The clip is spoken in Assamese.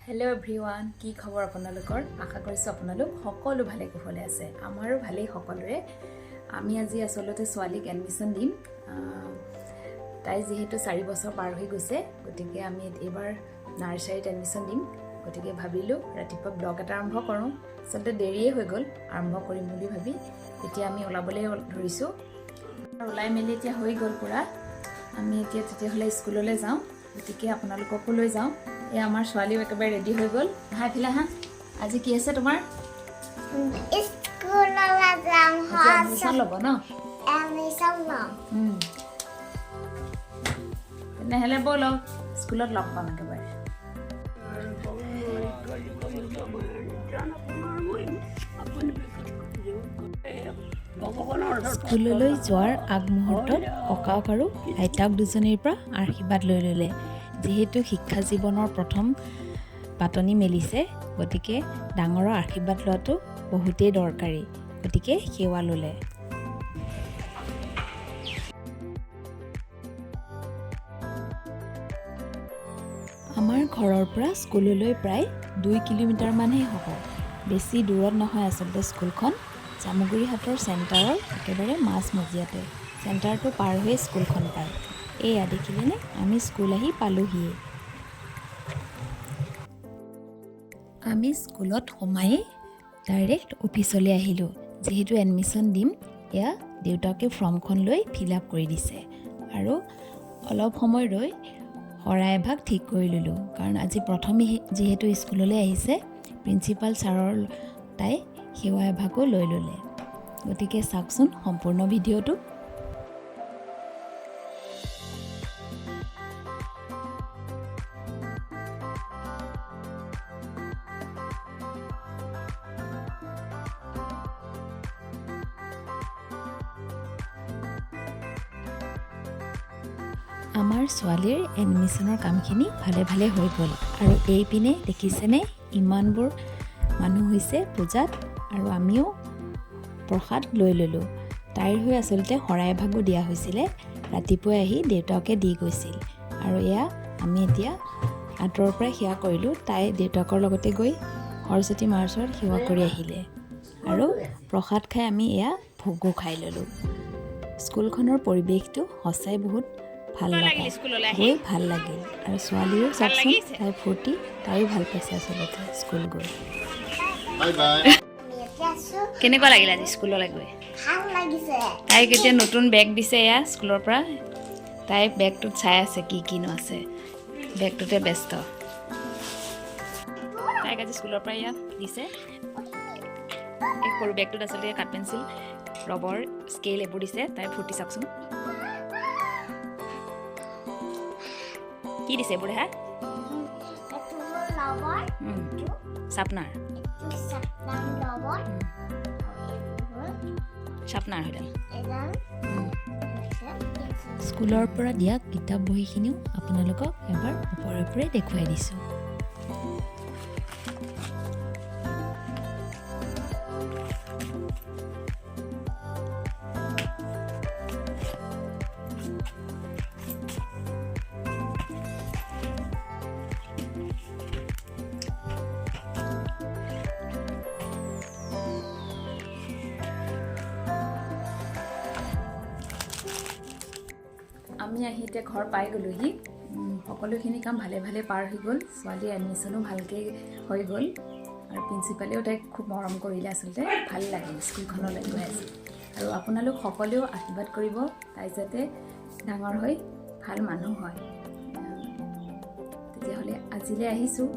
हेलो एभ्रिवान কি খবৰ আপোনালোকৰ আশা কৰিছো আপোনালোক সকলো ভালে কুশলে আছে আমাৰো ভালেই সকলোৰে আমি আজি আসলতে ছোৱালীক এডমিশন দিম তাই যেহেতু 4 বছৰ পাৰ হৈ গৈছে গতিকে আমি এবাৰ নাৰ্সাৰীত এডমিশন দিম গতিকে ভাবিলো ৰাতিপুৱা ব্লগ এটা আৰম্ভ কৰোঁ সতে দেৰিয়ে হৈ গ'ল আৰম্ভ কৰিম বুলি ভাবি এতিয়া আমি ওলাবলৈ ধৰিছো ওলাই মেলি এতিয়া হৈ গ'ল পুৰা আমি এতিয়া তেতিয়াহলে স্কুললৈ যাওঁ গতিকে আপোনালোককো লৈ যাওঁ এ আমাৰ ছোৱালীও একেবাৰে ৰেডি হৈ গ'ল হা ফিলা হা আজি কি আছে তোমাৰ স্কুললৈ যাম এডমিশন ল'ব ন এডমিশন ল'ম তেনেহ'লে ব'ল স্কুলত লগ পাম একেবাৰে স্কুললৈ যোৱাৰ আগমুহূৰ্তত ককাক আৰু আইতাক দুজনীৰ পৰা আশীৰ্বাদ লৈ ল'লে যেহেতু শিক্ষা জীৱনৰ প্ৰথম পাতনি মেলিছে গতিকে ডাঙৰৰ আশীৰ্বাদ লোৱাটো বহুতেই দৰকাৰী গতিকে সেৱা ল'লে আমাৰ ঘৰৰ পৰা স্কুললৈ প্ৰায় 2 কিলোমিটাৰ মানহে হ'ব বেছি দূৰত নহয় আচলতে স্কুলখন জামুগুৰিহাটৰ চেণ্টাৰৰ একেবাৰে মাজমজিয়াতে চেণ্টাৰটো পাৰ হৈ স্কুলখন পায় এয়া দেখিলেনে আমি স্কুল আহি পালোহিয়ে আমি স্কুলত সোমাই ডাইৰেক্ট অফিচলৈ আহিলোঁ যেহেতু এডমিশন দিম এয়া দেউতাকে ফৰ্মখন লৈ ফিল আপ কৰি দিছে আৰু অলপ সময় ৰৈ শৰাই এভাগ ঠিক কৰি ল'লোঁ কাৰণ আজি প্ৰথমে যেহেতু স্কুললৈ আহিছে প্ৰিন্সিপাল ছাৰৰ তাই সেৱা এভাগো লৈ ল'লে গতিকে চাওকচোন সম্পূৰ্ণ ভিডিঅ'টো আমাৰ ছোৱালীৰ এডমিশনৰ কামখিনি ভালে ভালে হৈ গ'ল আৰু এই পিনে দেখিছেনে ইমানবোৰ মানুহ হৈছে পূজাত আৰু আমিও প্ৰসাদ লৈ ল'লোঁ তাইৰ হৈ আচলতে শৰাই এভাগো দিয়া হৈছিলে ৰাতিপুৱাই আহি দেউতাকে দি গৈছিল আৰু এয়া আমি এতিয়া আঁতৰৰ পৰা সেৱা কৰিলোঁ তাই দেউতাকৰ লগতে গৈ সৰস্বতী মাৰ ওচৰত সেৱা কৰি আহিলে আৰু প্ৰসাদ খাই আমি এয়া ভোগো খাই ল'লোঁ স্কুলখনৰ পৰিৱেশটো সঁচাই বহুত ভাল লাগিল স্কুললৈ আহি ভাল লাগিল আৰু ছোৱালীও চাকচোন তাই ফূৰ্তি তাইও ভাল পাইছে আচলতে স্কুল গৈ বাই বাই কেনেকুৱা লাগিল আজি স্কুললৈ গৈ ভাল লাগিছে তাইক এতিয়া নতুন বেগ দিছে এয়া স্কুলৰ পৰা তাই বেগটোত চাই আছে কি কিনো আছে বেগটোতে ব্যস্ত তাইক আজি স্কুলৰ পৰা এয়া দিছে এই সৰু বেগটোত আচলতে কাঠ পেঞ্চিল ৰবৰ স্কেল এইবোৰ দিছে তাই ফূৰ্তি চাকচোন কি দিছে এইবোৰ হা চাপনাৰ চাপনাৰ হৈডাল স্কুলৰ পৰা দিয়া কিতাপ বহীখিনিও আপোনালোকক এবাৰ ওপৰে ওপৰে দেখুৱাই দিছোঁ আমি আহি এতিয়া ঘৰ পাই গ'লোহি সকলোখিনি কাম ভালে ভালে পাৰ হৈ গ'ল ছোৱালীৰ এডমিশ্যনো ভালকৈ হৈ গ'ল আৰু প্ৰিন্সিপালেও তাইক খুব মৰম কৰিলে আচলতে ভাল লাগিল স্কুলখনলৈ গৈ আছে আৰু আপোনালোক সকলোৱেও আশীৰ্বাদ কৰিব তাই যাতে ডাঙৰ হৈ ভাল মানুহ হয় তেতিয়াহ'লে আজিলৈ আহিছোঁ